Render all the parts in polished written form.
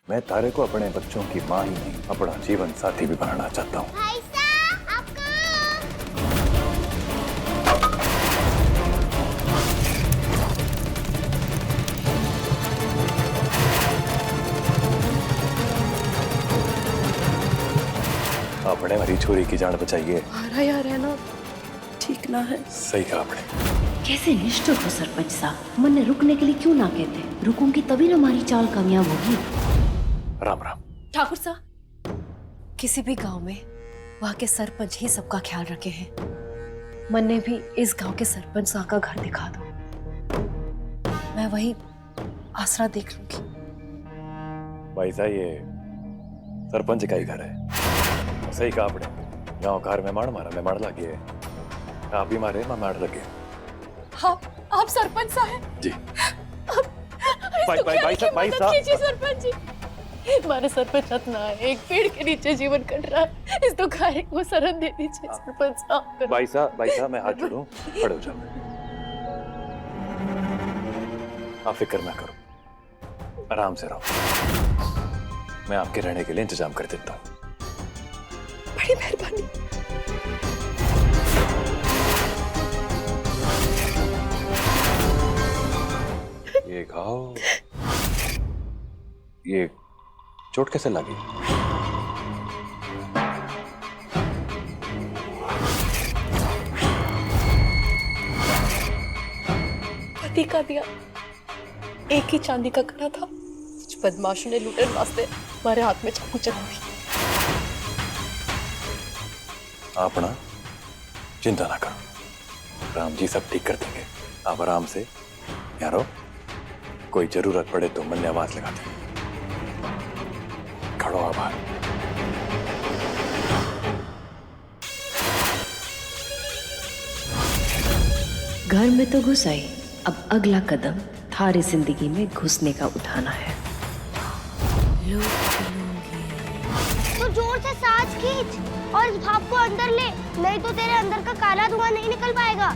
मैं तारे को अपने बच्चों की माँ ही नहीं, अपना जीवन साथी भी बनाना चाहता हूँ। भाई साहब, आप कहाँ? आपने हमारी छोरी की जान बचाइए। हमारा यहाँ रहना ठीक ना है। सही कहा आपने। कैसे निष्ठुर हो सरपंच साहब, मन ने रुकने के लिए क्यों ना कहते? रुकूंगी तभी ना हमारी चाल कामयाब होगी। राम राम। ठाकुर साहब, किसी भी गांव में वहाँ के सरपंच ही सबका ख्याल रखे हैं। मन ने भी इस गांव के सरपंच साहब का घर दिखा दो, मैं वही आसरा देख लूंगी। भाई साहब, ये सरपंच का ही घर है। सही कहा आपने। गाँव कार में मार मारा, मैं मार लगे, आप भी मारे, मैं मार लगे। हाँ, आप सरपंच साहब जी। भाई साहब सरपंच जी, हमारे सर पे छत ना है, एक पेड़ के नीचे जीवन कट रहा है, इस दुखाई को शरण दे दीजिए सरपंच साहब। भाई साहब मैं हाथ जोड़ूं, खड़े हो जाओ। आप फिक्र ना करो, आराम से रहो, मैं आपके रहने के लिए इंतजाम कर देता हूँ। बड़ी मेहरबानी। ये घाव, ये चोट कैसे लगी? पति का दिया एक ही चांदी का कड़ा था, कुछ बदमाशों ने लूटे वास्ते हमारे हाथ में चाकू चला दी। आप ना चिंता ना करो, राम जी सब ठीक कर देंगे। आप आराम से यारो, कोई जरूरत पड़े तो मन ने आवाज लगा दे। खड़ो आभार। घर में तो घुस आई, अब अगला कदम थारी जिंदगी में घुसने का उठाना है। तो जोर से सांस खींच और इस भाप को अंदर ले, नहीं तो तेरे अंदर का काला धुआं नहीं निकल पाएगा।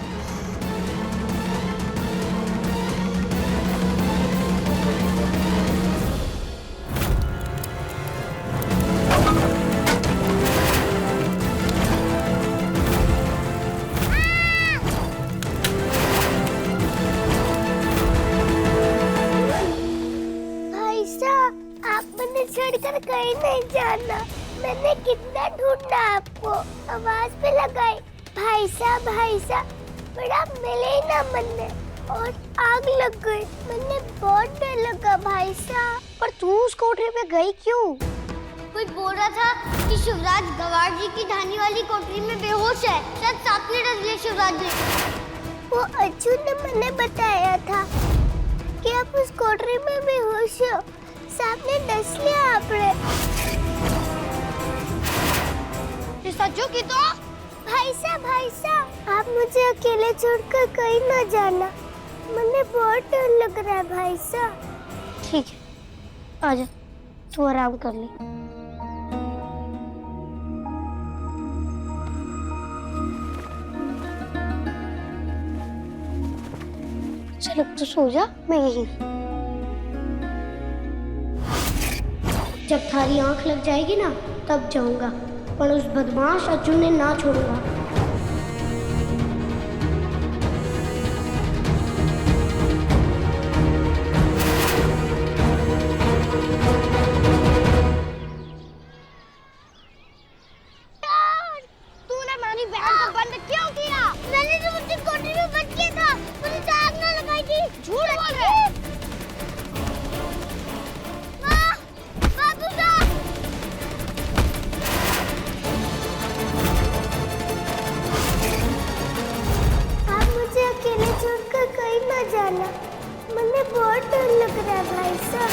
छोड़कर कहीं नहीं जाना, मैंने कितना ढूंढा आपको, आवाज पे लगाई, भाई साहब बड़ा मिले ही ना मन ने, और आग लग गई, मैंने बहुत डर लगा भाई साहब। पर तू उस कोठरी में गई क्यों? कोई बोल रहा था कि शिवराज गवार जी की धानी वाली कोठरी में बेहोश है, शायद सांप ने डस लिया शिवराज जी। वो अर्जुन ने मैंने बताया था कि आप उस कोठरी में बेहोश हो, सांप ने डस लिया आपने। सच्चू की तो? भाई साहब आप मुझे अकेले छोड़कर कहीं ना जाना, मुझे बहुत डर लग रहा है भाई साहब। ठीक है, आजा, तू आराम कर ले। चल अब तो सो जा, मैं यहीं। जब थारी आंख लग जाएगी ना तब जाऊंगा, पर उस बदमाश अर्जुन ने ना छोड़ूंगा। तूने हमारी बहन को बंद क्यों किया? मैंने तो मुझे कोठरी में बंद किया था, तूने तो आग ना लगाई थी। झूठ बोल रहे। अकेले छोड़कर कहीं ना जाना, मुझे बहुत डर लग रहा है भाई साहब।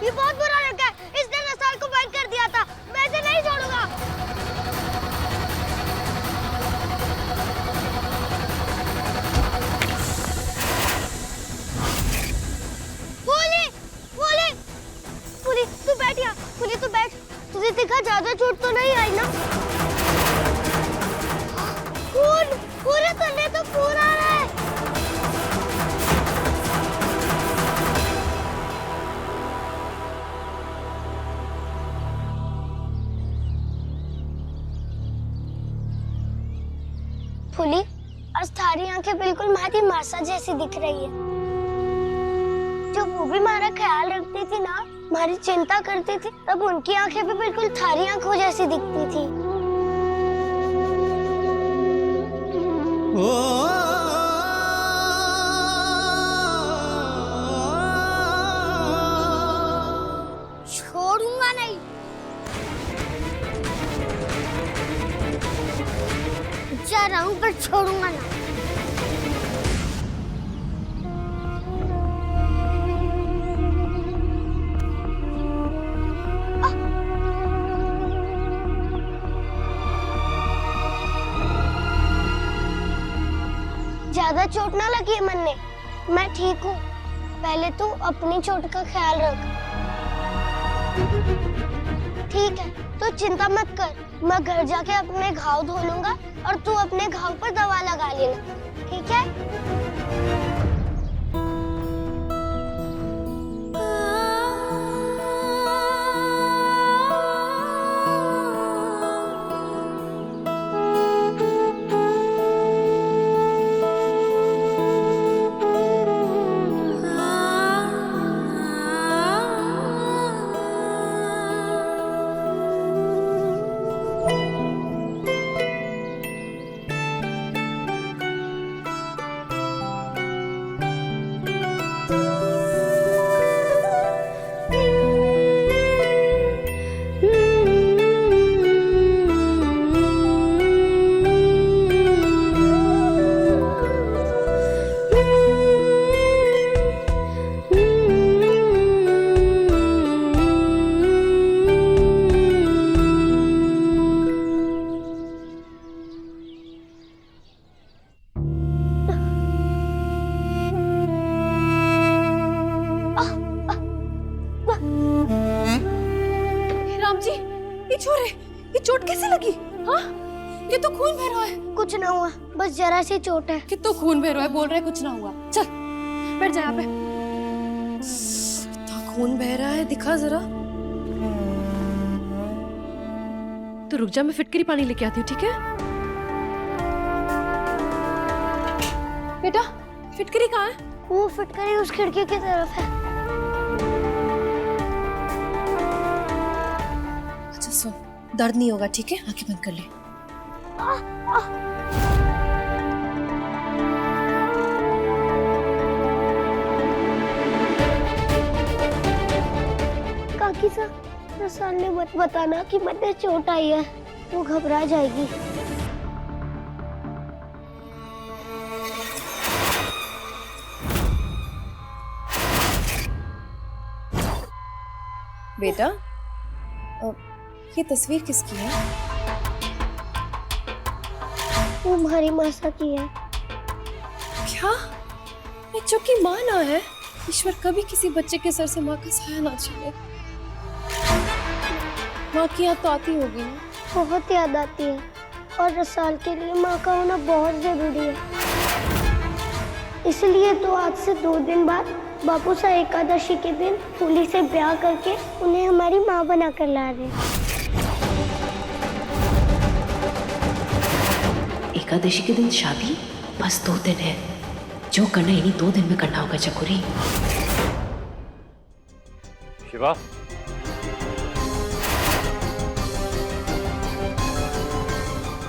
ये बहुत बुरा लगा है, इसने नसाल को बंद कर दिया था, मैं इसे नहीं छोड़ूंगा। फूली, आज थारी आंखें बिल्कुल हमारी मासा जैसी दिख रही है। जब वो भी हमारा ख्याल रखती थी ना, हमारी चिंता करती थी, तब उनकी आंखें भी बिल्कुल थारी आंखों जैसी दिखती थी। छोड़ूंगा नहीं। जा रहा हूँ पर छोड़ूंगा ना। ज्यादा चोट ना लगी है मन्ने, मैं ठीक हूँ। पहले तू अपनी चोट का ख्याल रख। ठीक है, तो चिंता मत कर, मैं घर जाके अपने घाव धो लूंगा और तू अपने घाव पर दवा लगा लेना, ठीक है? राम जी, ये छोरे, ये चोट कैसे लगी? हाँ, ये तो खून बह रहा है। कुछ ना हुआ, बस जरा सी चोट है। कितना खून बह रहा है, बोल रहा है कुछ ना हुआ। चल बैठ जा यहाँ पे। इतना खून बह रहा है, दिखा जरा। तो रुक जा, मैं फिटकरी पानी लेके आती हूँ, ठीक है? बेटा, फिटकरी कहाँ है? वो फिटकरी उस खिड़की की तरफ है। अच्छा सुन, दर्द नहीं होगा, ठीक है? आंखें बंद कर ले। काकी साहब, रसाल ने मत बताना कि मुझे चोट आई है, वो घबरा जाएगी। बेटा, ये तस्वीर किसकी है? वो हमारी मासा की है। क्या? बच्चों की माँ ना है? ईश्वर कभी किसी बच्चे के सर से माँ का साया ना छीने। माँ की याद तो आती होगी ना? बहुत याद आती है, और रसाल के लिए माँ का होना बहुत जरूरी है। इसलिए तो आज से 2 दिन बाद बापू सा एकादशी के दिन फूली से ब्याह करके उन्हें हमारी माँ बनाकर ला रहे हैं। एकादशी के दिन शादी? बस 2 दिन है, जो करना इन्हीं 2 दिन में करना होगा चकोरी। शिवा,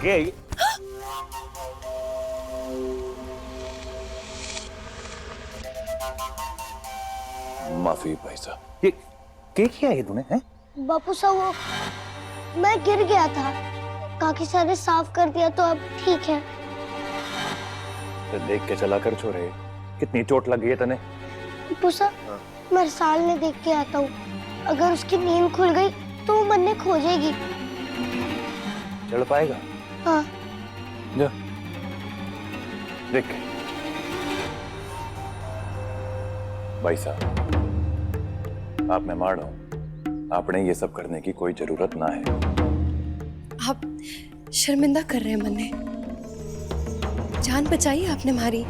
ये माफी भाई साहब, ये क्या किया है तूने? हैं? बापू सा वो मैं गिर गया था, काकी सर ने साफ कर दिया तो अब ठीक है। तो देख के चला कर छोरे, कितनी चोट लगी है तने? बापू सा, मैं रसाल ने देख के आता हूँ, अगर उसकी नींद खुल गई तो वो मन्ने खोजेगी। चढ़ पाएगा? हाँ। जा देख। भाई साहब, आप मैं मार रहा हूं, आपने ये सब करने की कोई जरूरत ना है। आप शर्मिंदा कर रहे हैं मन्ने। जान बचाई आपने हमारी,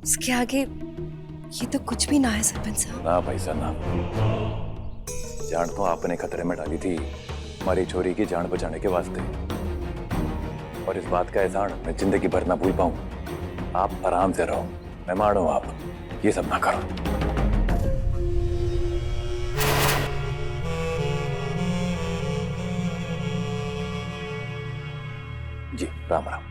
इसके आगे ये तो कुछ भी ना है सरपंच साहब। ना भाई साहब ना, जान तो आपने खतरे में डाली थी हमारी छोरी की जान बचाने के वास्ते, और इस बात का एहसान मैं जिंदगी भर ना भूल पाऊं। आप आराम से रहो, मेहमान हो आप, ये सब ना करो। जी राम राम।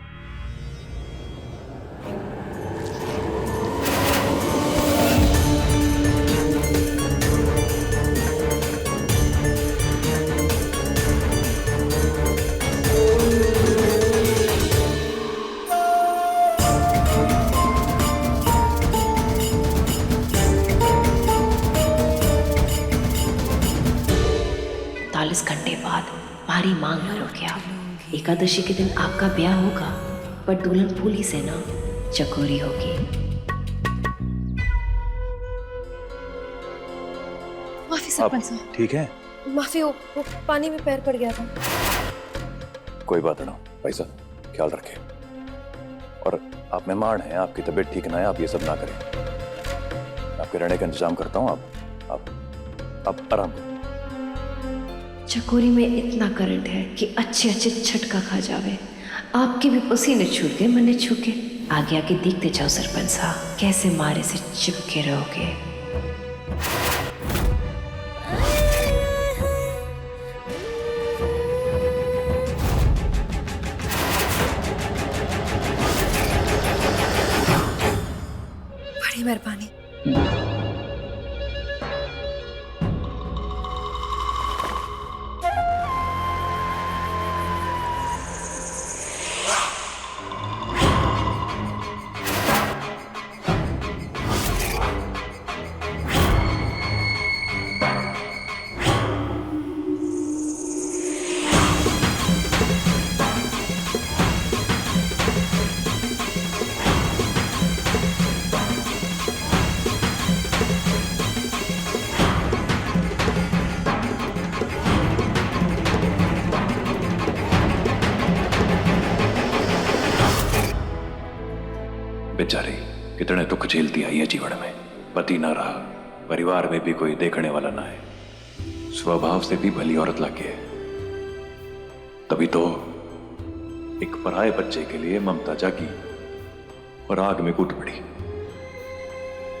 तालीस घंटे बाद भारी मांग भरो क्या। एकादशी के दिन आपका ब्याह होगा, पर दुल्हन फूली से ना चकोरी होगी। माफी सरपंच साहब, ठीक है, माफी। वो पानी में पैर पड़ गया था। कोई बात ना भाई साहब, ख्याल रखें। और आप मेहमान हैं, आपकी तबीयत ठीक ना है, आप ये सब ना करें। आपके रहने का इंतजाम करता हूँ, आप आराम करें। चकोरी में इतना करंट है कि अच्छे अच्छे झटका खा जावे। आपके भी पसीने छूट गए, मैंने छू के। आगे आगे देखते जाओ सरपंच साहब, कैसे मारे से चिपके रहोगे। बड़ी मेहरबानी। बेचारी कितने दुख झेलती आई है जीवन में। पति ना रहा, परिवार में भी कोई देखने वाला ना है, स्वभाव से भी भली औरत लगी है। तभी तो एक पराये बच्चे के लिए ममता जागी और आग में कूद पड़ी,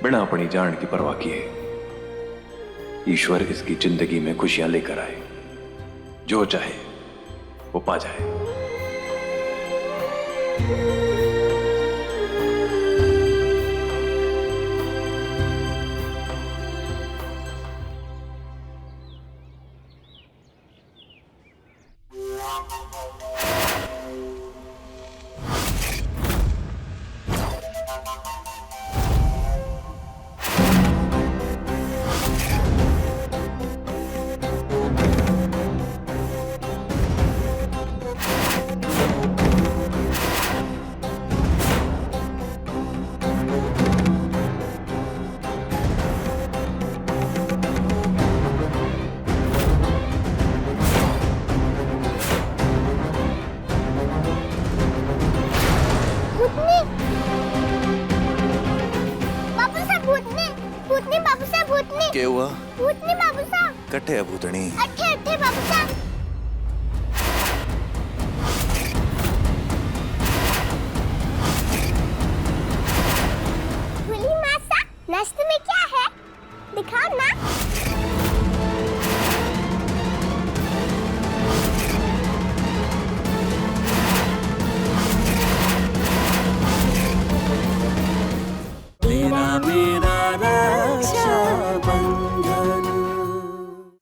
बिना अपनी जान की परवाह किए। ईश्वर इसकी जिंदगी में खुशियां लेकर आए, जो चाहे वो पा जाए। क्या हुआ? भूतनी बाबू साहब। कट्ठे है भूतनी। अट्ठे अट्ठे बाबू साहब। भोली मासा, नाश्ते में क्या है? दिखाओ ना। तेरा मेरा रक्षाबंधन।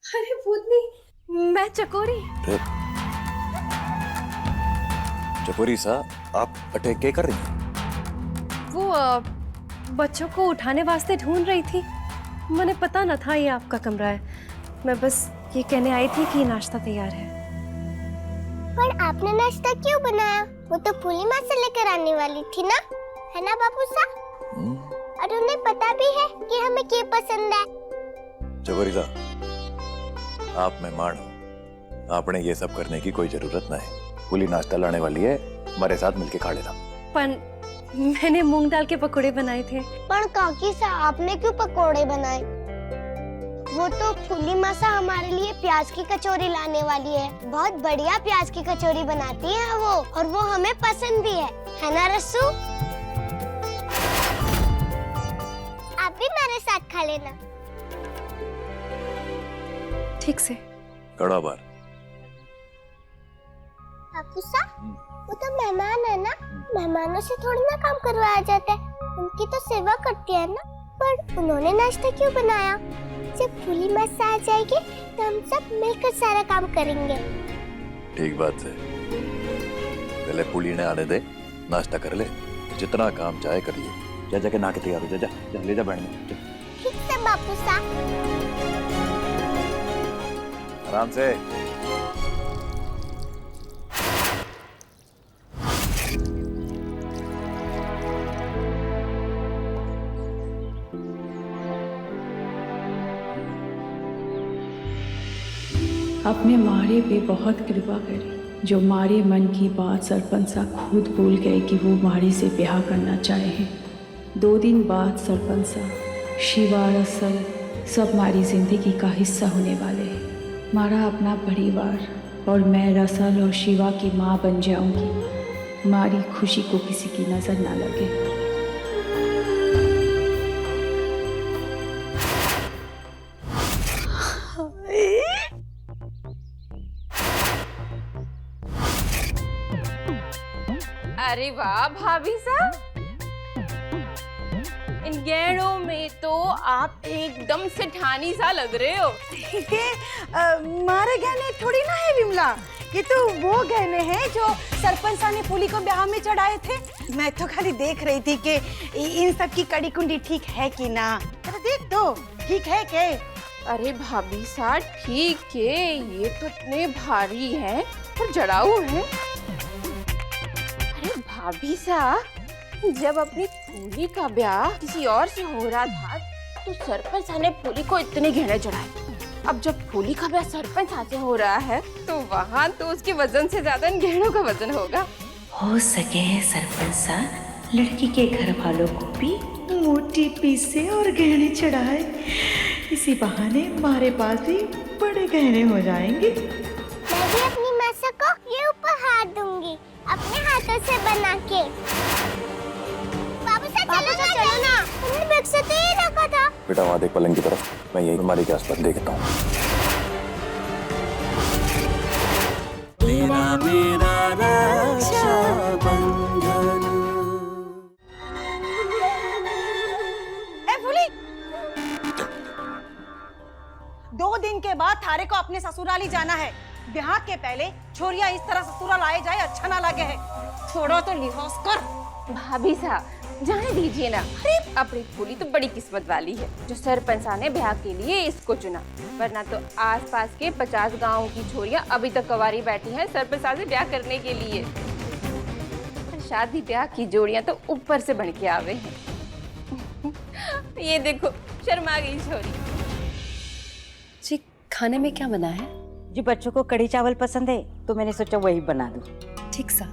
अरे भूतनी, मैं चकोरी। चकोरी सा, आप अटैक क्या कर रही हैं? वो बच्चों को उठाने वास्ते ढूंढ रही थी। मुझे पता न था ये आपका कमरा है। मैं बस ये कहने आई थी कि नाश्ता तैयार है। पर आपने नाश्ता क्यों बनाया? वो तो फूली माँ से लेकर आने वाली थी ना, है ना बाबू साहब? और उन्हें पता भी है कि हमें क्या पसंद है। चकोरी सा, आप मेहमान हो, आपने ये सब करने की कोई जरूरत ना है। फूली नाश्ता लाने वाली है, हमारे साथ मिलके खा लेना। पर मैंने मूंग दाल के पकोड़े बनाए थे। पर काकी सा, आपने क्यों पकोड़े बनाए? वो तो फूली मासा हमारे लिए प्याज की कचौरी लाने वाली है। बहुत बढ़िया प्याज की कचौरी बनाती है वो, और वो हमें पसंद भी है ना रस्सू? आप भी मेरे साथ खा लेना। ठीक से। कड़ा बार। बापूसा, वो तो मेहमान है ना, मेहमानों से थोड़ी ना काम करवाया जाता है, उनकी तो सेवा करती है ना। पर उन्होंने नाश्ता क्यों बनाया? जब फूली मासा आ जाएगी तो हम सब मिलकर सारा काम करेंगे। ठीक बात है, पहले पुली ने आने दे, नाश्ता कर ले, जितना काम चाहे कर ले। जा जाके नहा के तैयार हो जा, जा ले जा बहन। ठीक है बापूसा। आराम से। अपने मारे पे बहुत कृपा करी, जो मारे मन की बात सरपंच सा खुद भूल गए कि वो मारे से ब्याह करना चाहे हैं। 2 दिन बाद सरपंच सा शिवा रसल सब हमारी जिंदगी का हिस्सा होने वाले हैं। हमारा अपना परिवार और मैं रसल और शिवा की माँ बन जाऊंगी। हमारी खुशी को किसी की नज़र ना लगे। अरे वाह भाभी साहब, इन गहनों में तो आप एकदम सेठानी सा लग रहे हो। मारे गहने थोड़ी ना है विमला, ये तो वो गहने हैं जो सरपंच साहब ने फूली को ब्याह में चढ़ाए थे। मैं तो खाली देख रही थी कि इन सब की कड़ी कुंडी ठीक है कि ना। अरे देख तो, ठीक है के? अरे भाभी साहब ठीक है, ये तो इतने भारी हैं और जड़ाऊ हैं। अरे भाभी साहब, जब अपनी फूली का ब्याह किसी और से हो रहा था तो सरपंच साहब ने फूली को इतने गहने चढ़ाए। अब जब फूली का ब्याह सरपंच साहब से हो रहा है तो वहाँ तो उसके वजन से ज्यादा इन गहनों का वजन होगा। हो सके सरपंच साहब लड़की के घर वालों को भी मोटी पीसे और गहने चढ़ाए, इसी बहाने हमारे पास भी बड़े गहने हो जाएंगे। मैं भी अपनी मासा को ये उपहार दूंगी, अपने हाथों से बना के। बाबू साहब चलो ना, तुमने बैग से तो ये रखा था। बेटा वहाँ देख पलंग की तरफ, मैं यही हमारे के आसपास देखता हूँ। तेरा मेरा रक्षाबंधन। ए फूली, 2 दिन के बाद थारे को अपने ससुराल ही जाना है। ब्याह के पहले छोरिया इस तरह ससुराल आए जाए अच्छा ना लगे है। थोड़ा तो लिहाज कर। भाभी साहब जाने दीजिए ना। अरे अपनी फूली तो बड़ी किस्मत वाली है जो सरपंच साहब ने ब्याह के लिए इसको चुना, वरना तो आसपास के 50 गांवों की छोरियां अभी तक कवारी बैठी हैं सरपंच साहब से ब्याह करने के लिए। शादी ब्याह की जोड़ियां तो ऊपर से बन के आवे हैं। ये देखो शर्मा गई छोरी। जी खाने में क्या बना है? जी बच्चों को कढ़ी चावल पसंद है तो मैंने सोचा वही बना दूं। ठीक सा।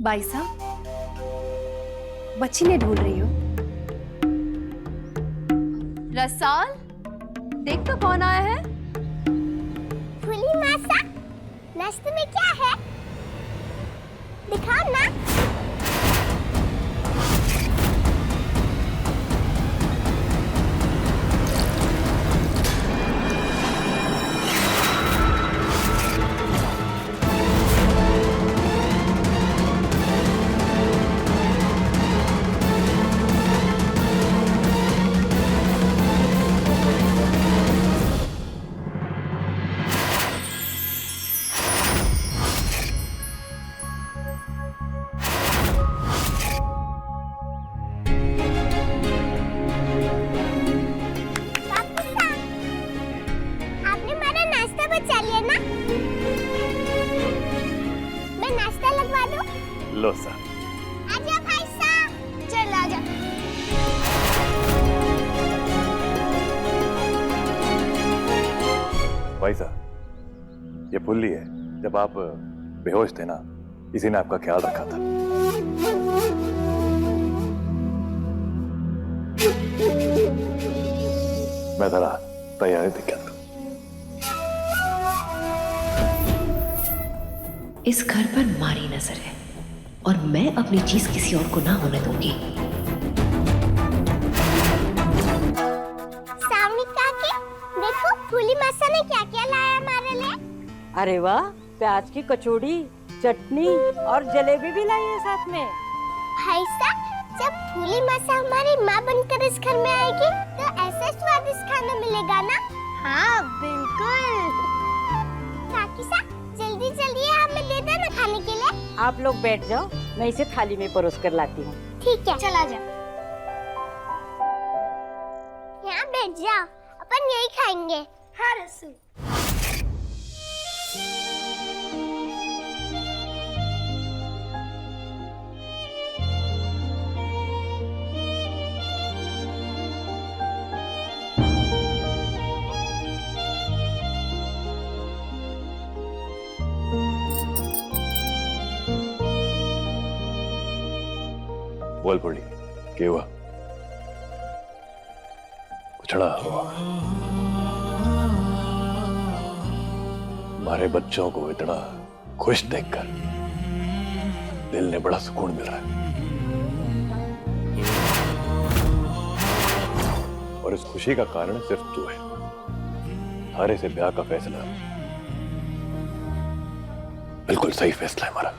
भाई साहब, बच्ची ने ढूंढ रही हो? रसाल देख तो कौन आया है। फूली मासा, नाश्ते में क्या है? दिखाओ ना। लो सा। आजा भाई साहब, चल आजा। भाई साहब ये पुल्ली है, जब आप बेहोश थे ना, इसी ने आपका ख्याल रखा था। मैं जरा तैयारी दिखा दूं। इस घर पर मारी नजर है और मैं अपनी चीज किसी और को ना होने दूंगी। सामने काके, देखो फूली मासा ने क्या क्या लाया हमारे लिए। अरे वाह, प्याज की कचौड़ी, चटनी और जलेबी भी लाई है साथ में। भाई साहब, जब फूली मासा हमारी माँ बनकर इस घर में आएगी तो ऐसा स्वादिष्ट खाना मिलेगा ना। हाँ बिल्कुल। काकी साहब, जल्दी जल्दी हमें दे देना खाने के लिए। आप लोग बैठ जाओ, मैं इसे थाली में परोस कर लाती हूँ। ठीक है, चला जाओ। यहाँ बैठ जाओ, अपन यही खाएंगे। हाँ रसू। बोल पुल्ली, क्या हुआ? कुछड़ा हुआ? हमारे बच्चों को इतना खुश देखकर दिल ने बड़ा सुकून मिल रहा है, और इस खुशी का कारण सिर्फ तू है। थारे से ब्याह का फैसला बिल्कुल सही फैसला है हमारा।